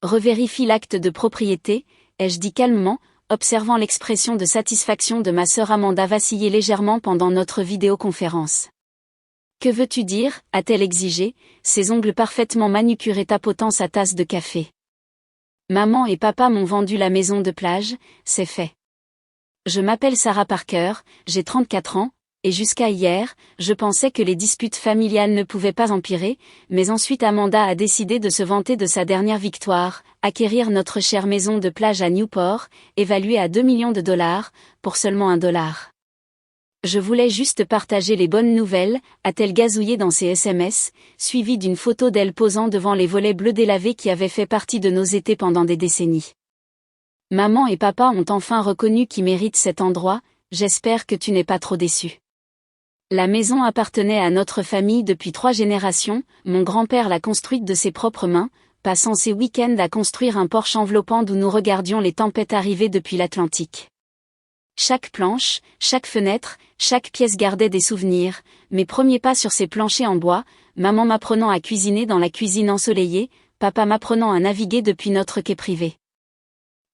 Revérifie l'acte de propriété, ai-je dit calmement, observant l'expression de satisfaction de ma sœur Amanda vaciller légèrement pendant notre vidéoconférence. Que veux-tu dire, a-t-elle exigé, ses ongles parfaitement manucurés tapotant sa tasse de café. Maman et papa m'ont vendu la maison de plage, c'est fait. Je m'appelle Sarah Parker, j'ai 34 ans, et jusqu'à hier, je pensais que les disputes familiales ne pouvaient pas empirer, mais ensuite Amanda a décidé de se vanter de sa dernière victoire, acquérir notre chère maison de plage à Newport, évaluée à 2 millions de dollars, pour seulement $1. Je voulais juste partager les bonnes nouvelles, a-t-elle gazouillé dans ses SMS, suivie d'une photo d'elle posant devant les volets bleus délavés qui avaient fait partie de nos étés pendant des décennies. Maman et papa ont enfin reconnu qui mérite cet endroit, j'espère que tu n'es pas trop déçu. La maison appartenait à notre famille depuis 3 générations, mon grand-père l'a construite de ses propres mains, passant ses week-ends à construire un porche enveloppant d'où nous regardions les tempêtes arriver depuis l'Atlantique. Chaque planche, chaque fenêtre, chaque pièce gardait des souvenirs, mes premiers pas sur ces planchers en bois, maman m'apprenant à cuisiner dans la cuisine ensoleillée, papa m'apprenant à naviguer depuis notre quai privé.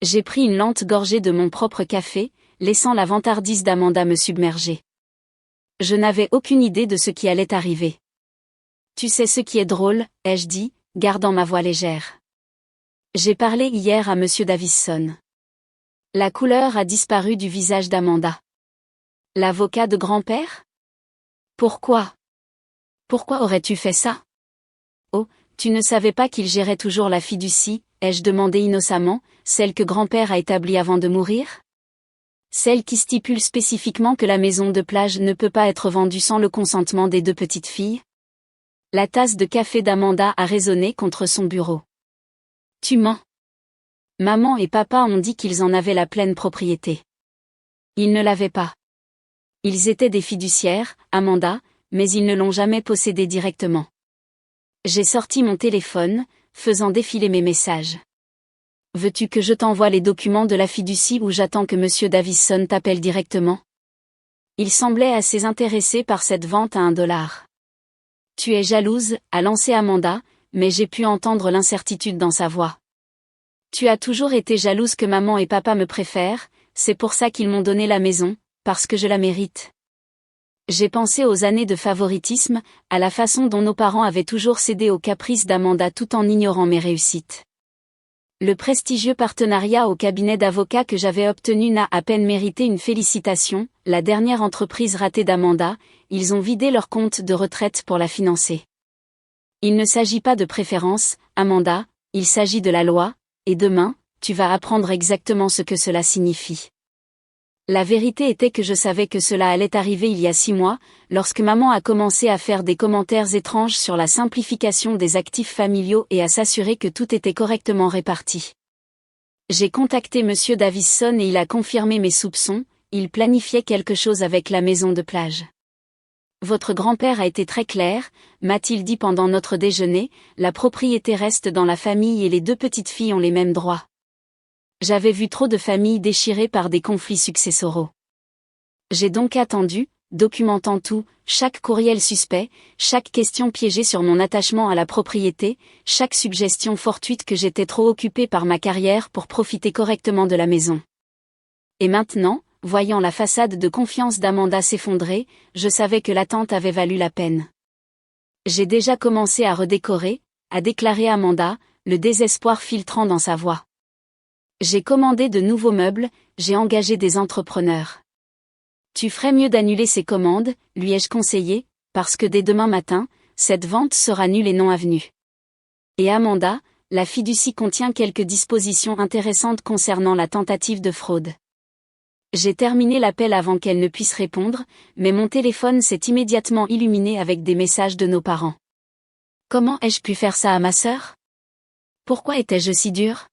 J'ai pris une lente gorgée de mon propre café, laissant la vantardise d'Amanda me submerger. Je n'avais aucune idée de ce qui allait arriver. Tu sais ce qui est drôle, ai-je dit, gardant ma voix légère. J'ai parlé hier à Monsieur Davison. La couleur a disparu du visage d'Amanda. L'avocat de grand-père ? Pourquoi ? Pourquoi aurais-tu fait ça ? Oh, tu ne savais pas qu'il gérait toujours la fiducie, ai-je demandé innocemment, celle que grand-père a établie avant de mourir ? Celle qui stipule spécifiquement que la maison de plage ne peut pas être vendue sans le consentement des 2 petites filles ? La tasse de café d'Amanda a résonné contre son bureau. Tu mens. Maman et papa ont dit qu'ils en avaient la pleine propriété. Ils ne l'avaient pas. Ils étaient des fiduciaires, Amanda, mais ils ne l'ont jamais possédée directement. J'ai sorti mon téléphone, faisant défiler mes messages. Veux-tu que je t'envoie les documents de la fiducie ou j'attends que Monsieur Davison t'appelle directement ? Il semblait assez intéressé par cette vente à $1. Tu es jalouse, a lancé Amanda, mais j'ai pu entendre l'incertitude dans sa voix. Tu as toujours été jalouse que maman et papa me préfèrent, c'est pour ça qu'ils m'ont donné la maison, parce que je la mérite. J'ai pensé aux années de favoritisme, à la façon dont nos parents avaient toujours cédé aux caprices d'Amanda tout en ignorant mes réussites. Le prestigieux partenariat au cabinet d'avocats que j'avais obtenu n'a à peine mérité une félicitation, la dernière entreprise ratée d'Amanda, ils ont vidé leur compte de retraite pour la financer. Il ne s'agit pas de préférence, Amanda, il s'agit de la loi, et demain, tu vas apprendre exactement ce que cela signifie. La vérité était que je savais que cela allait arriver il y a 6 mois, lorsque maman a commencé à faire des commentaires étranges sur la simplification des actifs familiaux et à s'assurer que tout était correctement réparti. J'ai contacté Monsieur Davison et il a confirmé mes soupçons, il planifiait quelque chose avec la maison de plage. Votre grand-père a été très clair, m'a-t-il dit pendant notre déjeuner, la propriété reste dans la famille et les 2 petites filles ont les mêmes droits. J'avais vu trop de familles déchirées par des conflits successoraux. J'ai donc attendu, documentant tout, chaque courriel suspect, chaque question piégée sur mon attachement à la propriété, chaque suggestion fortuite que j'étais trop occupée par ma carrière pour profiter correctement de la maison. Et maintenant, voyant la façade de confiance d'Amanda s'effondrer, je savais que l'attente avait valu la peine. J'ai déjà commencé à redécorer, a déclaré Amanda, le désespoir filtrant dans sa voix. J'ai commandé de nouveaux meubles, j'ai engagé des entrepreneurs. Tu ferais mieux d'annuler ces commandes, lui ai-je conseillé, parce que dès demain matin, cette vente sera nulle et non avenue. Et Amanda, la fiducie contient quelques dispositions intéressantes concernant la tentative de fraude. J'ai terminé l'appel avant qu'elle ne puisse répondre, mais mon téléphone s'est immédiatement illuminé avec des messages de nos parents. Comment ai-je pu faire ça à ma sœur ? Pourquoi étais-je si dure ?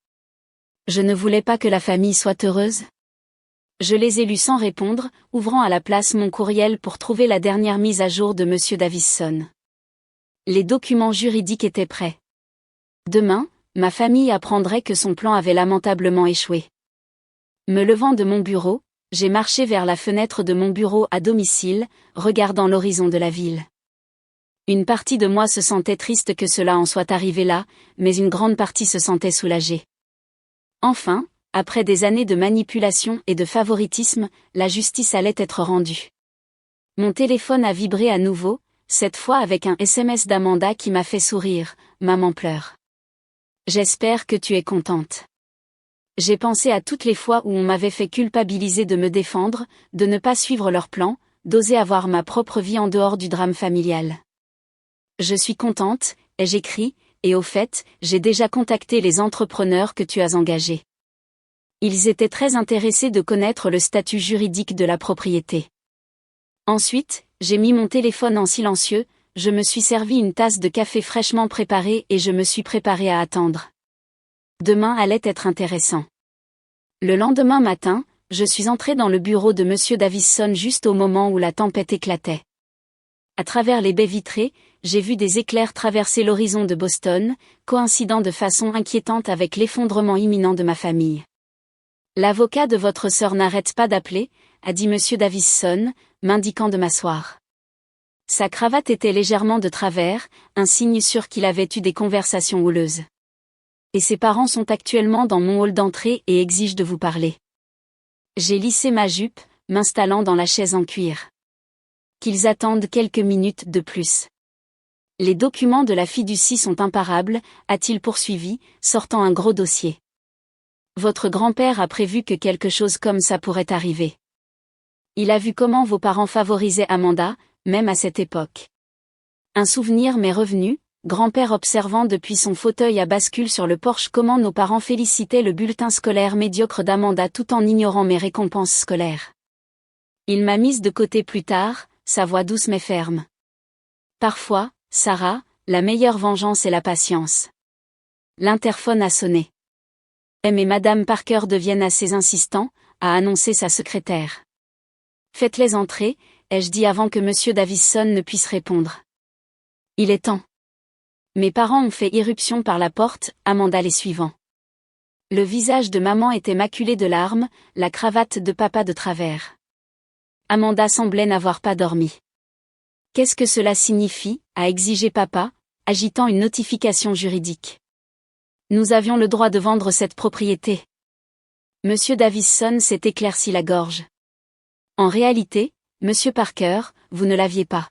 Je ne voulais pas que la famille soit heureuse. Je les ai lus sans répondre, ouvrant à la place mon courriel pour trouver la dernière mise à jour de Monsieur Davison. Les documents juridiques étaient prêts. Demain, ma famille apprendrait que son plan avait lamentablement échoué. Me levant de mon bureau, j'ai marché vers la fenêtre de mon bureau à domicile, regardant l'horizon de la ville. Une partie de moi se sentait triste que cela en soit arrivé là, mais une grande partie se sentait soulagée. Enfin, après des années de manipulation et de favoritisme, la justice allait être rendue. Mon téléphone a vibré à nouveau, cette fois avec un SMS d'Amanda qui m'a fait sourire. Maman pleure. J'espère que tu es contente. J'ai pensé à toutes les fois où on m'avait fait culpabiliser de me défendre, de ne pas suivre leur plan, d'oser avoir ma propre vie en dehors du drame familial. Je suis contente, ai-je écrit, et au fait, j'ai déjà contacté les entrepreneurs que tu as engagés. Ils étaient très intéressés de connaître le statut juridique de la propriété. Ensuite, j'ai mis mon téléphone en silencieux, je me suis servi une tasse de café fraîchement préparée et je me suis préparée à attendre. Demain allait être intéressant. Le lendemain matin, je suis entrée dans le bureau de Monsieur Davison juste au moment où la tempête éclatait. À travers les baies vitrées, j'ai vu des éclairs traverser l'horizon de Boston, coïncidant de façon inquiétante avec l'effondrement imminent de ma famille. L'avocat de votre sœur n'arrête pas d'appeler, a dit Monsieur Davison, m'indiquant de m'asseoir. Sa cravate était légèrement de travers, un signe sûr qu'il avait eu des conversations houleuses. Et ses parents sont actuellement dans mon hall d'entrée et exigent de vous parler. J'ai lissé ma jupe, m'installant dans la chaise en cuir. Qu'ils attendent quelques minutes de plus. Les documents de la fiducie sont imparables, a-t-il poursuivi, sortant un gros dossier. Votre grand-père a prévu que quelque chose comme ça pourrait arriver. Il a vu comment vos parents favorisaient Amanda, même à cette époque. Un souvenir m'est revenu, grand-père observant depuis son fauteuil à bascule sur le porche comment nos parents félicitaient le bulletin scolaire médiocre d'Amanda tout en ignorant mes récompenses scolaires. Il m'a mise de côté plus tard, sa voix douce mais ferme. Parfois, Sarah, la meilleure vengeance est la patience. L'interphone a sonné. M et Madame Parker deviennent assez insistants, a annoncé sa secrétaire. Faites-les entrer, ai-je dit avant que Monsieur Davison ne puisse répondre. Il est temps. Mes parents ont fait irruption par la porte, Amanda les suivant. Le visage de maman était maculé de larmes, la cravate de papa de travers. Amanda semblait n'avoir pas dormi. Qu'est-ce que cela signifie, a exigé papa, agitant une notification juridique. Nous avions le droit de vendre cette propriété. Monsieur Davison s'est éclairci la gorge. En réalité, Monsieur Parker, vous ne l'aviez pas.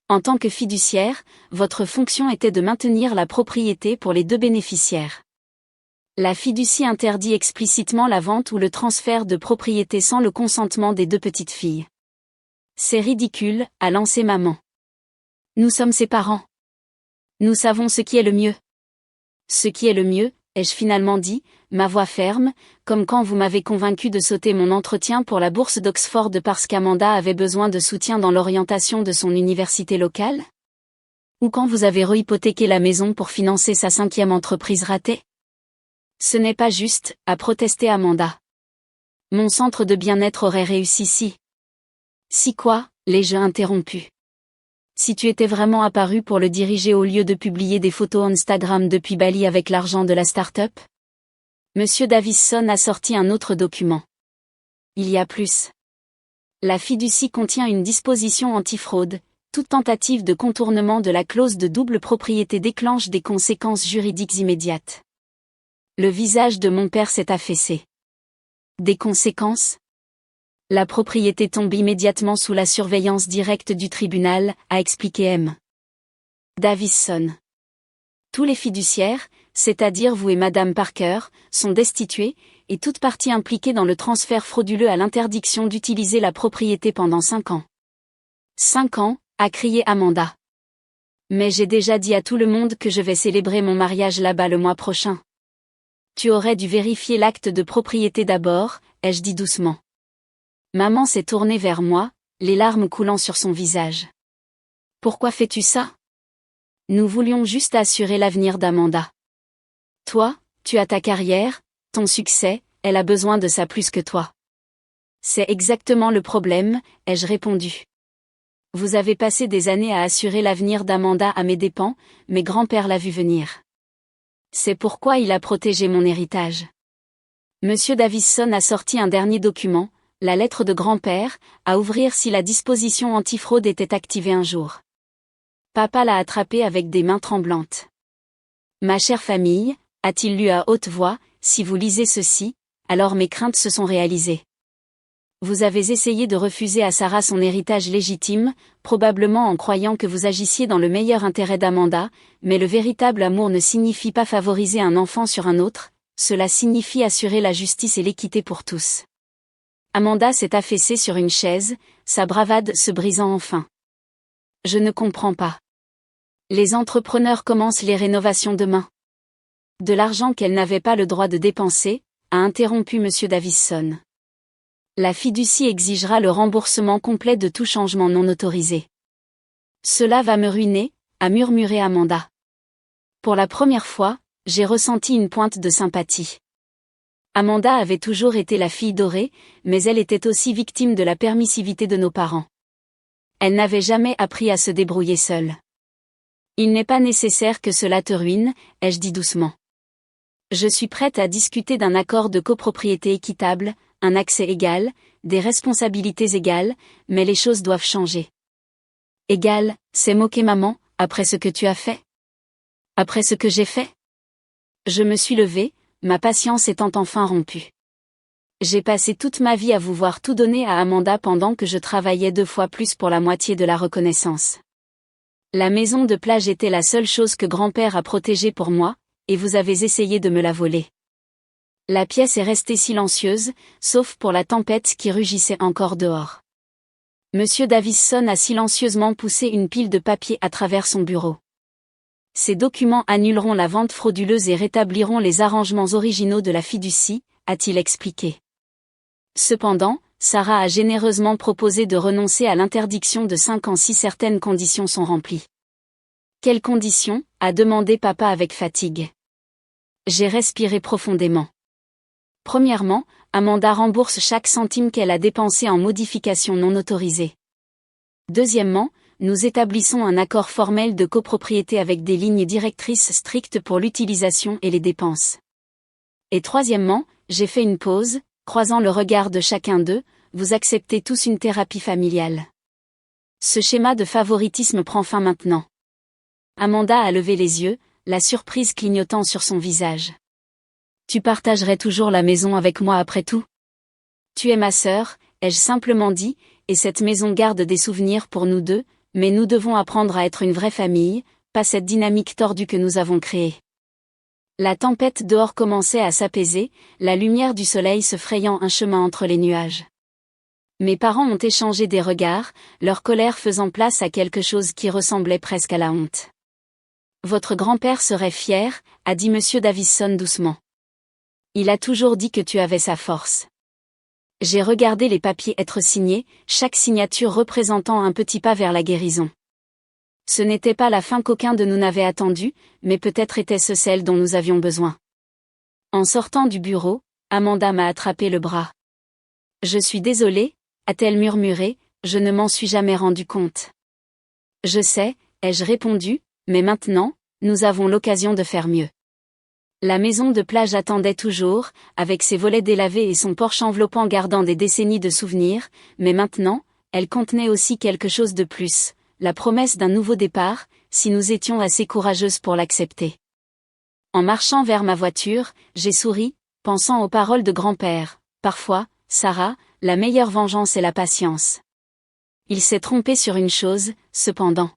En tant que fiduciaire, votre fonction était de maintenir la propriété pour les deux bénéficiaires. La fiducie interdit explicitement la vente ou le transfert de propriété sans le consentement des deux petites filles. C'est ridicule, a lancé maman. Nous sommes ses parents. Nous savons ce qui est le mieux. Ce qui est le mieux, ai-je finalement dit, ma voix ferme, comme quand vous m'avez convaincu de sauter mon entretien pour la bourse d'Oxford parce qu'Amanda avait besoin de soutien dans l'orientation de son université locale? Ou quand vous avez rehypothéqué la maison pour financer sa 5e entreprise ratée? Ce n'est pas juste, a protesté Amanda. Mon centre de bien-être aurait réussi si. Si quoi, l'ai-je interrompu. Si tu étais vraiment apparu pour le diriger au lieu de publier des photos Instagram depuis Bali avec l'argent de la start-up? Monsieur Davison a sorti un autre document. Il y a plus. La fiducie contient une disposition antifraude. Toute tentative de contournement de la clause de double propriété déclenche des conséquences juridiques immédiates. Le visage de mon père s'est affaissé. Des conséquences? La propriété tombe immédiatement sous la surveillance directe du tribunal, a expliqué M. Davison. Tous les fiduciaires, c'est-à-dire vous et Madame Parker, sont destitués, et toute partie impliquée dans le transfert frauduleux a l'interdiction d'utiliser la propriété pendant 5 ans. 5 ans, a crié Amanda. Mais j'ai déjà dit à tout le monde que je vais célébrer mon mariage là-bas le mois prochain. Tu aurais dû vérifier l'acte de propriété d'abord, ai-je dit doucement. Maman s'est tournée vers moi, les larmes coulant sur son visage. Pourquoi fais-tu ça? Nous voulions juste assurer l'avenir d'Amanda. Toi, tu as ta carrière, ton succès, elle a besoin de ça plus que toi. C'est exactement le problème, ai-je répondu. Vous avez passé des années à assurer l'avenir d'Amanda à mes dépens, mais grand-père l'a vu venir. C'est pourquoi il a protégé mon héritage. Monsieur Davison a sorti un dernier document, la lettre de grand-père, à ouvrir si la disposition antifraude était activée un jour. Papa l'a attrapée avec des mains tremblantes. Ma chère famille, a-t-il lu à haute voix, si vous lisez ceci, alors mes craintes se sont réalisées. Vous avez essayé de refuser à Sarah son héritage légitime, probablement en croyant que vous agissiez dans le meilleur intérêt d'Amanda, mais le véritable amour ne signifie pas favoriser un enfant sur un autre, cela signifie assurer la justice et l'équité pour tous. Amanda s'est affaissée sur une chaise, sa bravade se brisant enfin. Je ne comprends pas. Les entrepreneurs commencent les rénovations demain. De l'argent qu'elle n'avait pas le droit de dépenser, a interrompu M. Davison. La fiducie exigera le remboursement complet de tout changement non autorisé. Cela va me ruiner, a murmuré Amanda. Pour la première fois, j'ai ressenti une pointe de sympathie. Amanda avait toujours été la fille dorée, mais elle était aussi victime de la permissivité de nos parents. Elle n'avait jamais appris à se débrouiller seule. Il n'est pas nécessaire que cela te ruine, ai-je dit doucement. Je suis prête à discuter d'un accord de copropriété équitable, un accès égal, des responsabilités égales, mais les choses doivent changer. Égal, c'est moquer maman, après ce que tu as fait? Après ce que j'ai fait? Je me suis levée, ma patience étant enfin rompue. J'ai passé toute ma vie à vous voir tout donner à Amanda pendant que je travaillais 2 fois plus pour la moitié de la reconnaissance. La maison de plage était la seule chose que grand-père a protégée pour moi, et vous avez essayé de me la voler. La pièce est restée silencieuse, sauf pour la tempête qui rugissait encore dehors. Monsieur Davison a silencieusement poussé une pile de papier à travers son bureau. Ces documents annuleront la vente frauduleuse et rétabliront les arrangements originaux de la fiducie, a-t-il expliqué. Cependant, Sarah a généreusement proposé de renoncer à l'interdiction de 5 ans si certaines conditions sont remplies. Quelles conditions? A demandé papa avec fatigue. J'ai respiré profondément. Premièrement, Amanda rembourse chaque centime qu'elle a dépensé en modifications non autorisées. Deuxièmement, nous établissons un accord formel de copropriété avec des lignes directrices strictes pour l'utilisation et les dépenses. Et troisièmement, j'ai fait une pause, croisant le regard de chacun d'eux, vous acceptez tous une thérapie familiale. Ce schéma de favoritisme prend fin maintenant. Amanda a levé les yeux, la surprise clignotant sur son visage. Tu partagerais toujours la maison avec moi après tout? Tu es ma sœur, ai-je simplement dit, et cette maison garde des souvenirs pour nous deux, mais nous devons apprendre à être une vraie famille, pas cette dynamique tordue que nous avons créée. La tempête dehors commençait à s'apaiser, la lumière du soleil se frayant un chemin entre les nuages. Mes parents ont échangé des regards, leur colère faisant place à quelque chose qui ressemblait presque à la honte. Votre grand-père serait fier, a dit monsieur Davison doucement. Il a toujours dit que tu avais sa force. J'ai regardé les papiers être signés, chaque signature représentant un petit pas vers la guérison. Ce n'était pas la fin qu'aucun de nous n'avait attendue, mais peut-être était-ce celle dont nous avions besoin. En sortant du bureau, Amanda m'a attrapé le bras. Je suis désolée, a-t-elle murmuré, je ne m'en suis jamais rendu compte. Je sais, ai-je répondu, mais maintenant, nous avons l'occasion de faire mieux. La maison de plage attendait toujours, avec ses volets délavés et son porche enveloppant gardant des décennies de souvenirs, mais maintenant, elle contenait aussi quelque chose de plus, la promesse d'un nouveau départ, si nous étions assez courageuses pour l'accepter. En marchant vers ma voiture, j'ai souri, pensant aux paroles de grand-père. Parfois, Sarah, la meilleure vengeance est la patience. Il s'est trompé sur une chose, cependant.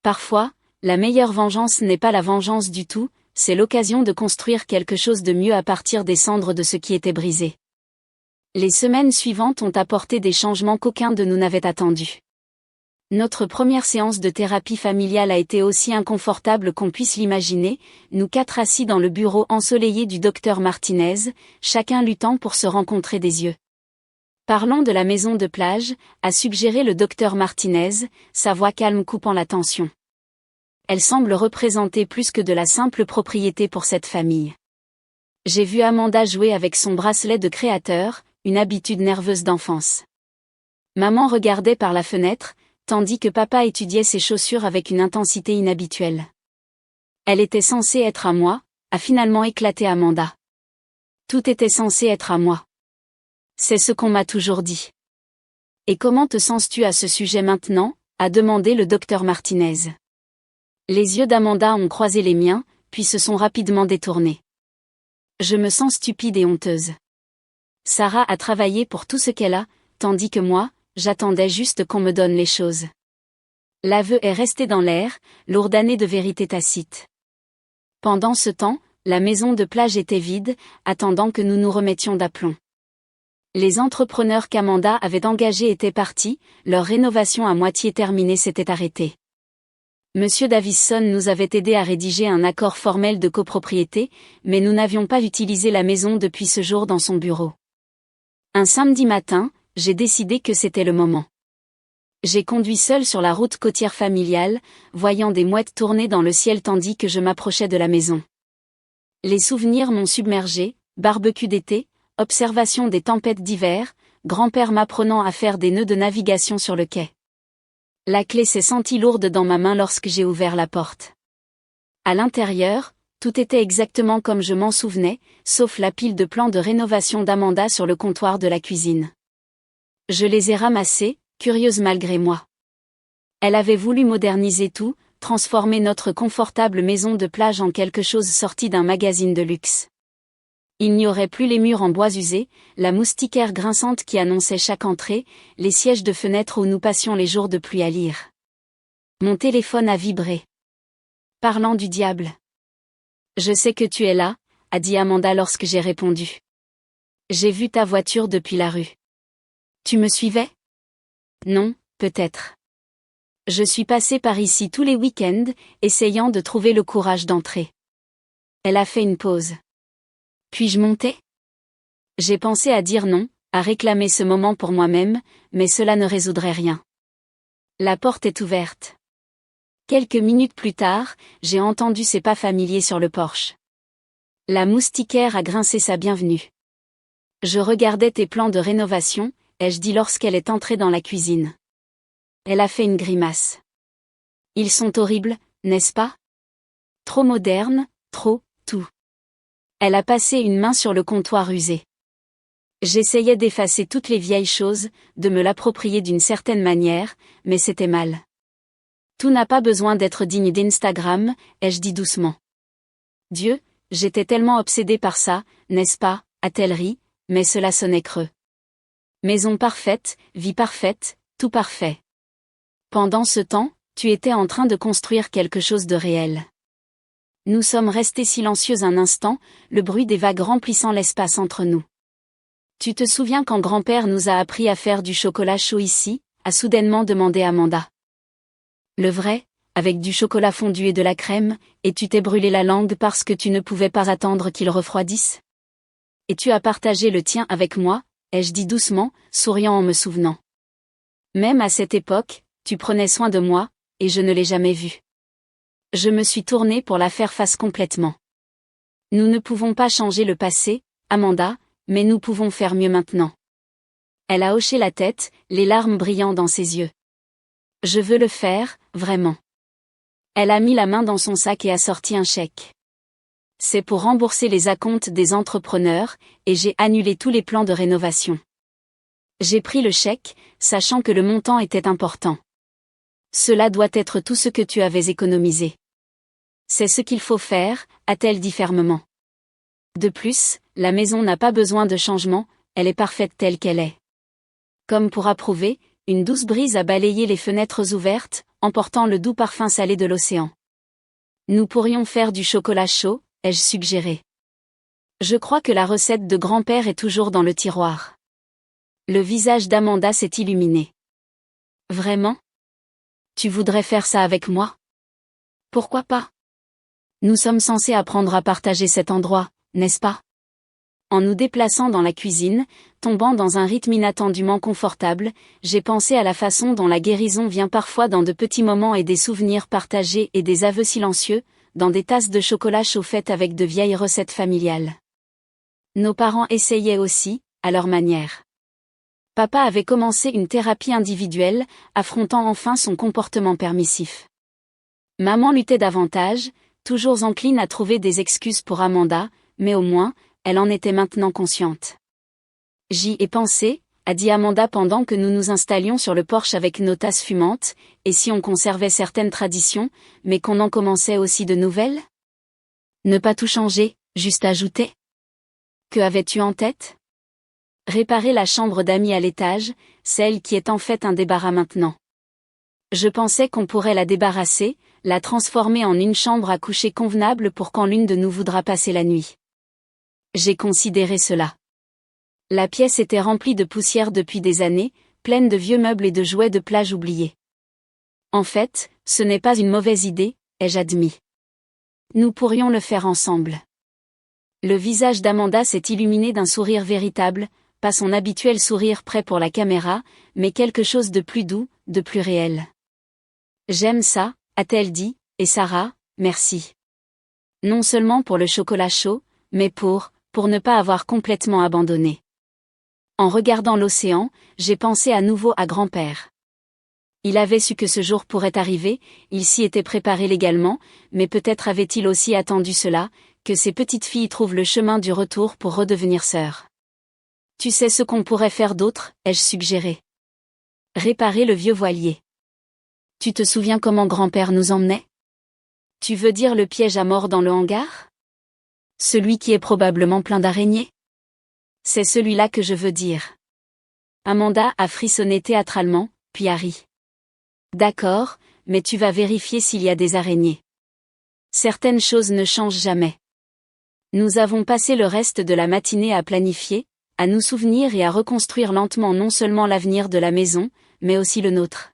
Parfois, la meilleure vengeance n'est pas la vengeance du tout, c'est l'occasion de construire quelque chose de mieux à partir des cendres de ce qui était brisé. Les semaines suivantes ont apporté des changements qu'aucun de nous n'avait attendus. Notre première séance de thérapie familiale a été aussi inconfortable qu'on puisse l'imaginer, nous 4 assis dans le bureau ensoleillé du docteur Martinez, chacun luttant pour se rencontrer des yeux. Parlons de la maison de plage, a suggéré le docteur Martinez, sa voix calme coupant la tension. Elle semble représenter plus que de la simple propriété pour cette famille. J'ai vu Amanda jouer avec son bracelet de créateur, une habitude nerveuse d'enfance. Maman regardait par la fenêtre, tandis que papa étudiait ses chaussures avec une intensité inhabituelle. Elle était censée être à moi, a finalement éclaté Amanda. Tout était censé être à moi. C'est ce qu'on m'a toujours dit. Et comment te sens-tu à ce sujet maintenant? A demandé le docteur Martinez. Les yeux d'Amanda ont croisé les miens, puis se sont rapidement détournés. Je me sens stupide et honteuse. Sarah a travaillé pour tout ce qu'elle a, tandis que moi, j'attendais juste qu'on me donne les choses. L'aveu est resté dans l'air, lourdané de vérité tacite. Pendant ce temps, la maison de plage était vide, attendant que nous nous remettions d'aplomb. Les entrepreneurs qu'Amanda avait engagés étaient partis, leur rénovation à moitié terminée s'était arrêtée. Monsieur Davison nous avait aidés à rédiger un accord formel de copropriété, mais nous n'avions pas utilisé la maison depuis ce jour dans son bureau. Un samedi matin, j'ai décidé que c'était le moment. J'ai conduit seul sur la route côtière familiale, voyant des mouettes tourner dans le ciel tandis que je m'approchais de la maison. Les souvenirs m'ont submergé, barbecue d'été, observation des tempêtes d'hiver, grand-père m'apprenant à faire des nœuds de navigation sur le quai. La clé s'est sentie lourde dans ma main lorsque j'ai ouvert la porte. À l'intérieur, tout était exactement comme je m'en souvenais, sauf la pile de plans de rénovation d'Amanda sur le comptoir de la cuisine. Je les ai ramassés, curieuse malgré moi. Elle avait voulu moderniser tout, transformer notre confortable maison de plage en quelque chose sorti d'un magazine de luxe. Il n'y aurait plus les murs en bois usé, la moustiquaire grinçante qui annonçait chaque entrée, les sièges de fenêtre où nous passions les jours de pluie à lire. Mon téléphone a vibré. Parlant du diable. Je sais que tu es là, a dit Amanda lorsque j'ai répondu. J'ai vu ta voiture depuis la rue. Tu me suivais? Non, peut-être. Je suis passée par ici tous les week-ends, essayant de trouver le courage d'entrer. Elle a fait une pause. Puis-je monter? J'ai pensé à dire non, à réclamer ce moment pour moi-même, mais cela ne résoudrait rien. La porte est ouverte. Quelques minutes plus tard, j'ai entendu ses pas familiers sur le porche. La moustiquaire a grincé sa bienvenue. Je regardais tes plans de rénovation, ai-je dit lorsqu'elle est entrée dans la cuisine. Elle a fait une grimace. Ils sont horribles, n'est-ce pas? Trop modernes, trop, tout. Elle a passé une main sur le comptoir usé. J'essayais d'effacer toutes les vieilles choses, de me l'approprier d'une certaine manière, mais c'était mal. Tout n'a pas besoin d'être digne d'Instagram, ai-je dit doucement. Dieu, j'étais tellement obsédée par ça, n'est-ce pas, a-t-elle ri, mais cela sonnait creux. Maison parfaite, vie parfaite, tout parfait. Pendant ce temps, tu étais en train de construire quelque chose de réel. Nous sommes restés silencieux un instant, le bruit des vagues remplissant l'espace entre nous. Tu te souviens quand grand-père nous a appris à faire du chocolat chaud ici, a soudainement demandé Amanda. Le vrai, avec du chocolat fondu et de la crème, et tu t'es brûlé la langue parce que tu ne pouvais pas attendre qu'il refroidisse? Et tu as partagé le tien avec moi, ai-je dit doucement, souriant en me souvenant. Même à cette époque, tu prenais soin de moi, et je ne l'ai jamais vu. Je me suis tournée pour la faire face complètement. Nous ne pouvons pas changer le passé, Amanda, mais nous pouvons faire mieux maintenant. Elle a hoché la tête, les larmes brillant dans ses yeux. Je veux le faire, vraiment. Elle a mis la main dans son sac et a sorti un chèque. C'est pour rembourser les acomptes des entrepreneurs, et j'ai annulé tous les plans de rénovation. J'ai pris le chèque, sachant que le montant était important. Cela doit être tout ce que tu avais économisé. C'est ce qu'il faut faire, a-t-elle dit fermement. De plus, la maison n'a pas besoin de changement, elle est parfaite telle qu'elle est. Comme pour approuver, une douce brise a balayé les fenêtres ouvertes, emportant le doux parfum salé de l'océan. Nous pourrions faire du chocolat chaud, ai-je suggéré. Je crois que la recette de grand-père est toujours dans le tiroir. Le visage d'Amanda s'est illuminé. Vraiment? Tu voudrais faire ça avec moi? Pourquoi pas? Nous sommes censés apprendre à partager cet endroit, n'est-ce pas? En nous déplaçant dans la cuisine, tombant dans un rythme inattendument confortable, j'ai pensé à la façon dont la guérison vient parfois dans de petits moments et des souvenirs partagés et des aveux silencieux, dans des tasses de chocolat chaud faites avec de vieilles recettes familiales. Nos parents essayaient aussi, à leur manière. Papa avait commencé une thérapie individuelle, affrontant enfin son comportement permissif. Maman luttait davantage, toujours encline à trouver des excuses pour Amanda, mais au moins, elle en était maintenant consciente. J'y ai pensé, a dit Amanda pendant que nous nous installions sur le porche avec nos tasses fumantes, et si on conservait certaines traditions, mais qu'on en commençait aussi de nouvelles? Ne pas tout changer, juste ajouter. Que avais-tu en tête? Réparer la chambre d'amis à l'étage, celle qui est en fait un débarras maintenant. Je pensais qu'on pourrait la débarrasser, la transformer en une chambre à coucher convenable pour quand l'une de nous voudra passer la nuit. J'ai considéré cela. La pièce était remplie de poussière depuis des années, pleine de vieux meubles et de jouets de plage oubliés. En fait, ce n'est pas une mauvaise idée, ai-je admis. Nous pourrions le faire ensemble. Le visage d'Amanda s'est illuminé d'un sourire véritable, pas son habituel sourire prêt pour la caméra, mais quelque chose de plus doux, de plus réel. J'aime ça, a-t-elle dit, et Sarah, merci. Non seulement pour le chocolat chaud, mais pour ne pas avoir complètement abandonné. En regardant l'océan, j'ai pensé à nouveau à grand-père. Il avait su que ce jour pourrait arriver, il s'y était préparé légalement, mais peut-être avait-il aussi attendu cela, que ses petites filles trouvent le chemin du retour pour redevenir sœurs. Tu sais ce qu'on pourrait faire d'autre, ai-je suggéré. Réparer le vieux voilier. Tu te souviens comment grand-père nous emmenait? Tu veux dire le piège à mort dans le hangar? Celui qui est probablement plein d'araignées? C'est celui-là que je veux dire. Amanda a frissonné théâtralement, puis a ri. D'accord, mais tu vas vérifier s'il y a des araignées. Certaines choses ne changent jamais. Nous avons passé le reste de la matinée à planifier, à nous souvenir et à reconstruire lentement non seulement l'avenir de la maison, mais aussi le nôtre.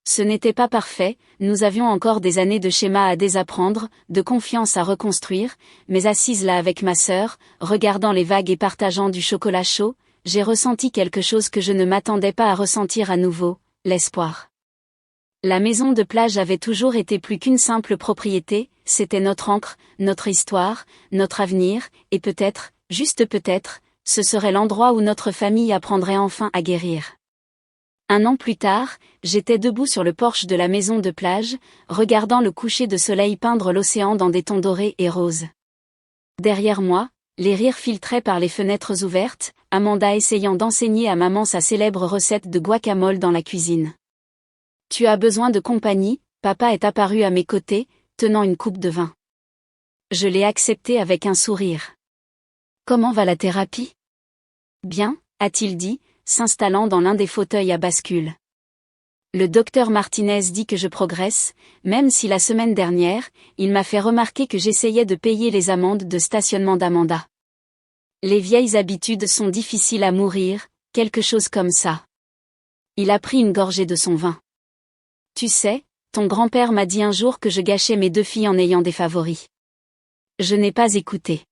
Ce n'était pas parfait, nous avions encore des années de schéma à désapprendre, de confiance à reconstruire, mais assise là avec ma sœur, regardant les vagues et partageant du chocolat chaud, j'ai ressenti quelque chose que je ne m'attendais pas à ressentir à nouveau, l'espoir. La maison de plage avait toujours été plus qu'une simple propriété, c'était notre ancre, notre histoire, notre avenir, et peut-être, juste peut-être, ce serait l'endroit où notre famille apprendrait enfin à guérir. 1 an plus tard, j'étais debout sur le porche de la maison de plage, regardant le coucher de soleil peindre l'océan dans des tons dorés et roses. Derrière moi, les rires filtraient par les fenêtres ouvertes, Amanda essayant d'enseigner à maman sa célèbre recette de guacamole dans la cuisine. Tu as besoin de compagnie, papa est apparu à mes côtés, tenant une coupe de vin. Je l'ai accepté avec un sourire. Comment va la thérapie? Bien, a-t-il dit, s'installant dans l'un des fauteuils à bascule. Le docteur Martinez dit que je progresse, même si la semaine dernière, il m'a fait remarquer que j'essayais de payer les amendes de stationnement d'Amanda. Les vieilles habitudes sont difficiles à mourir, quelque chose comme ça. Il a pris une gorgée de son vin. Tu sais, ton grand-père m'a dit un jour que je gâchais mes 2 filles en ayant des favoris. Je n'ai pas écouté.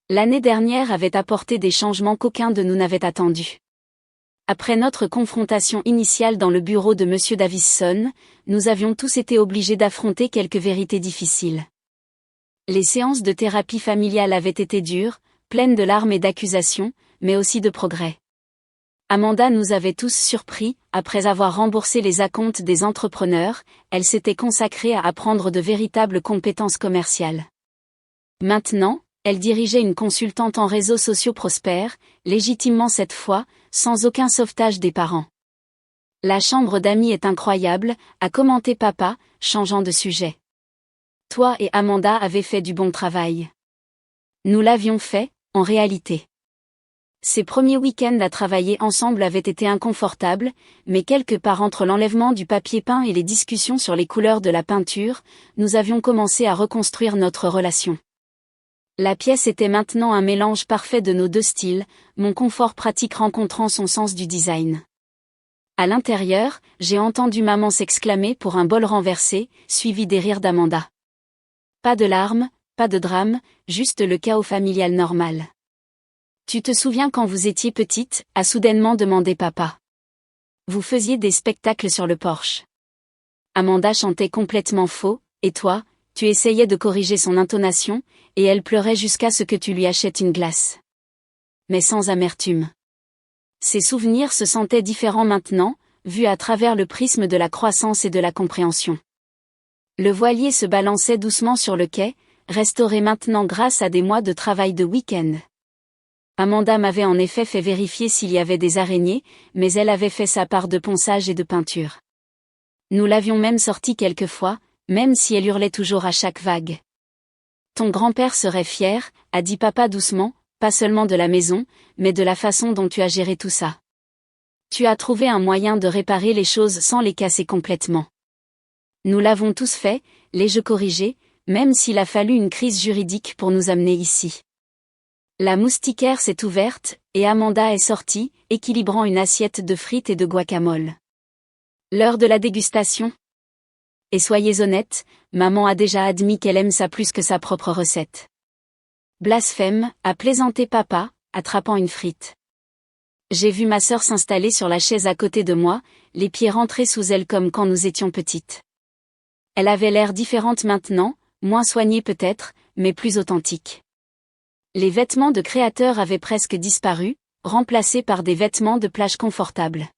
L'année dernière avait apporté des changements qu'aucun de nous n'avait attendus. Après notre confrontation initiale dans le bureau de M. Davison, nous avions tous été obligés d'affronter quelques vérités difficiles. Les séances de thérapie familiale avaient été dures, pleines de larmes et d'accusations, mais aussi de progrès. Amanda nous avait tous surpris, après avoir remboursé les acomptes des entrepreneurs, elle s'était consacrée à apprendre de véritables compétences commerciales. Maintenant, elle dirigeait une consultante en réseaux sociaux prospères, légitimement cette fois, sans aucun sauvetage des parents. La chambre d'amis est incroyable, a commenté papa, changeant de sujet. Toi et Amanda avez fait du bon travail. Nous l'avions fait, en réalité. Ces premiers week-ends à travailler ensemble avaient été inconfortables, mais quelque part entre l'enlèvement du papier peint et les discussions sur les couleurs de la peinture, nous avions commencé à reconstruire notre relation. La pièce était maintenant un mélange parfait de nos 2 styles, mon confort pratique rencontrant son sens du design. À l'intérieur, j'ai entendu maman s'exclamer pour un bol renversé, suivi des rires d'Amanda. Pas de larmes, pas de drame, juste le chaos familial normal. Tu te souviens quand vous étiez petite, a soudainement demandé papa. Vous faisiez des spectacles sur le porche. Amanda chantait complètement faux, et toi, tu essayais de corriger son intonation, et elle pleurait jusqu'à ce que tu lui achètes une glace. Mais sans amertume. Ses souvenirs se sentaient différents maintenant, vus à travers le prisme de la croissance et de la compréhension. Le voilier se balançait doucement sur le quai, restauré maintenant grâce à des mois de travail de week-end. Amanda m'avait en effet fait vérifier s'il y avait des araignées, mais elle avait fait sa part de ponçage et de peinture. Nous l'avions même sortie quelquefois, même si elle hurlait toujours à chaque vague. Ton grand-père serait fier, a dit papa doucement, pas seulement de la maison, mais de la façon dont tu as géré tout ça. Tu as trouvé un moyen de réparer les choses sans les casser complètement. Nous l'avons tous fait, l'ai-je corrigé, même s'il a fallu une crise juridique pour nous amener ici. La moustiquaire s'est ouverte, et Amanda est sortie, équilibrant une assiette de frites et de guacamole. L'heure de la dégustation. Et soyez honnête, maman a déjà admis qu'elle aime ça plus que sa propre recette. Blasphème, a plaisanté papa, attrapant une frite. J'ai vu ma sœur s'installer sur la chaise à côté de moi, les pieds rentrés sous elle comme quand nous étions petites. Elle avait l'air différente maintenant, moins soignée peut-être, mais plus authentique. Les vêtements de créateur avaient presque disparu, remplacés par des vêtements de plage confortables.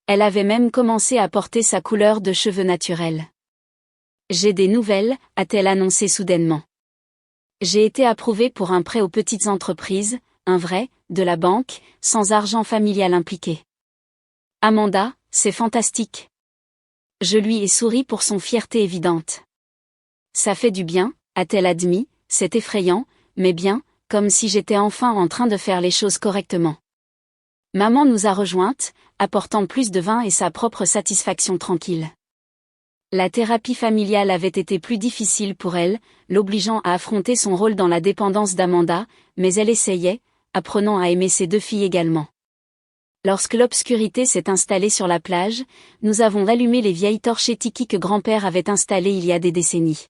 Elle avait même commencé à porter sa couleur de cheveux naturelle. J'ai des nouvelles, a-t-elle annoncé soudainement. J'ai été approuvée pour un prêt aux petites entreprises, un vrai, de la banque, sans argent familial impliqué. Amanda, c'est fantastique. Je lui ai souri pour son fierté évidente. Ça fait du bien, a-t-elle admis, c'est effrayant, mais bien, comme si j'étais enfin en train de faire les choses correctement. Maman nous a rejointes, apportant plus de vin et sa propre satisfaction tranquille. La thérapie familiale avait été plus difficile pour elle, l'obligeant à affronter son rôle dans la dépendance d'Amanda, mais elle essayait, apprenant à aimer ses deux filles également. Lorsque l'obscurité s'est installée sur la plage, nous avons allumé les vieilles torches Tiki que grand-père avait installées il y a des décennies.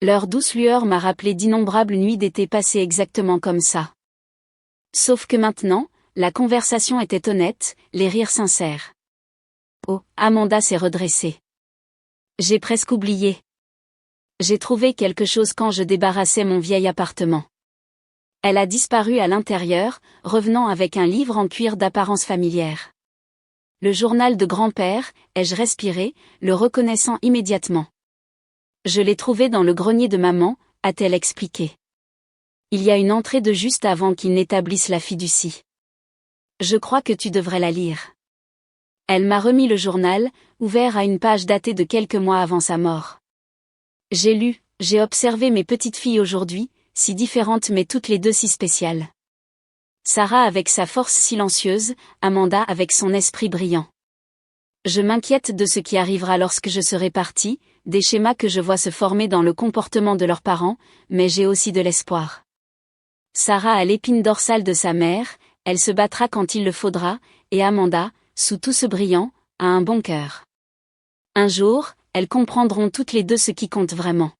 Leur douce lueur m'a rappelé d'innombrables nuits d'été passées exactement comme ça. Sauf que maintenant, la conversation était honnête, les rires sincères. Oh, Amanda s'est redressée. J'ai presque oublié. J'ai trouvé quelque chose quand je débarrassais mon vieil appartement. Elle a disparu à l'intérieur, revenant avec un livre en cuir d'apparence familière. Le journal de grand-père, ai-je respiré, le reconnaissant immédiatement. Je l'ai trouvé dans le grenier de maman, a-t-elle expliqué. Il y a une entrée de juste avant qu'il n'établisse la fiducie. Je crois que tu devrais la lire. Elle m'a remis le journal, ouvert à une page datée de quelques mois avant sa mort. J'ai lu, j'ai observé mes petites filles aujourd'hui, si différentes mais toutes les deux si spéciales. Sarah avec sa force silencieuse, Amanda avec son esprit brillant. Je m'inquiète de ce qui arrivera lorsque je serai partie, des schémas que je vois se former dans le comportement de leurs parents, mais j'ai aussi de l'espoir. Sarah a l'épine dorsale de sa mère, elle se battra quand il le faudra, et Amanda, sous tout ce brillant, a un bon cœur. Un jour, elles comprendront toutes les deux ce qui compte vraiment.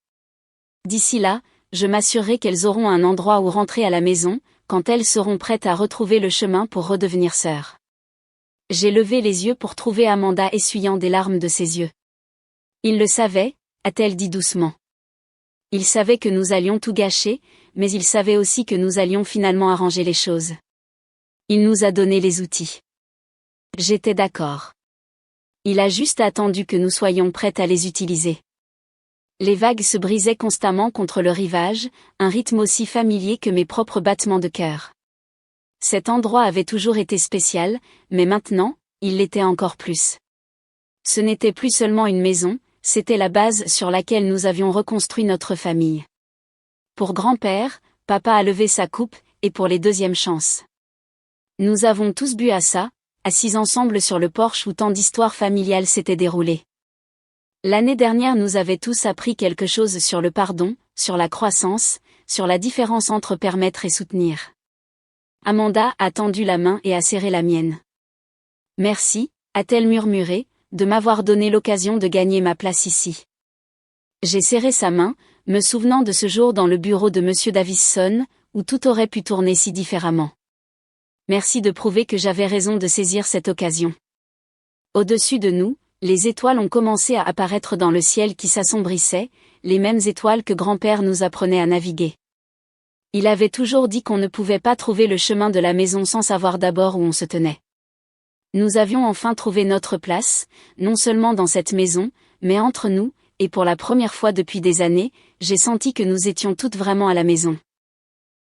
D'ici là, je m'assurerai qu'elles auront un endroit où rentrer à la maison, quand elles seront prêtes à retrouver le chemin pour redevenir sœurs. J'ai levé les yeux pour trouver Amanda essuyant des larmes de ses yeux. Il le savait, a-t-elle dit doucement. Il savait que nous allions tout gâcher, mais il savait aussi que nous allions finalement arranger les choses. Il nous a donné les outils. J'étais d'accord. Il a juste attendu que nous soyons prêtes à les utiliser. Les vagues se brisaient constamment contre le rivage, un rythme aussi familier que mes propres battements de cœur. Cet endroit avait toujours été spécial, mais maintenant, il l'était encore plus. Ce n'était plus seulement une maison, c'était la base sur laquelle nous avions reconstruit notre famille. Pour grand-père, papa a levé sa coupe, et pour les deuxièmes chances. Nous avons tous bu à ça, assis ensemble sur le porche où tant d'histoires familiales s'étaient déroulées. L'année dernière nous avait tous appris quelque chose sur le pardon, sur la croissance, sur la différence entre permettre et soutenir. Amanda a tendu la main et a serré la mienne. Merci, a-t-elle murmuré, de m'avoir donné l'occasion de gagner ma place ici. J'ai serré sa main, me souvenant de ce jour dans le bureau de Monsieur Davison, où tout aurait pu tourner si différemment. Merci de prouver que j'avais raison de saisir cette occasion. Au-dessus de nous, les étoiles ont commencé à apparaître dans le ciel qui s'assombrissait, les mêmes étoiles que grand-père nous apprenait à naviguer. Il avait toujours dit qu'on ne pouvait pas trouver le chemin de la maison sans savoir d'abord où on se tenait. Nous avions enfin trouvé notre place, non seulement dans cette maison, mais entre nous, et pour la première fois depuis des années, j'ai senti que nous étions toutes vraiment à la maison.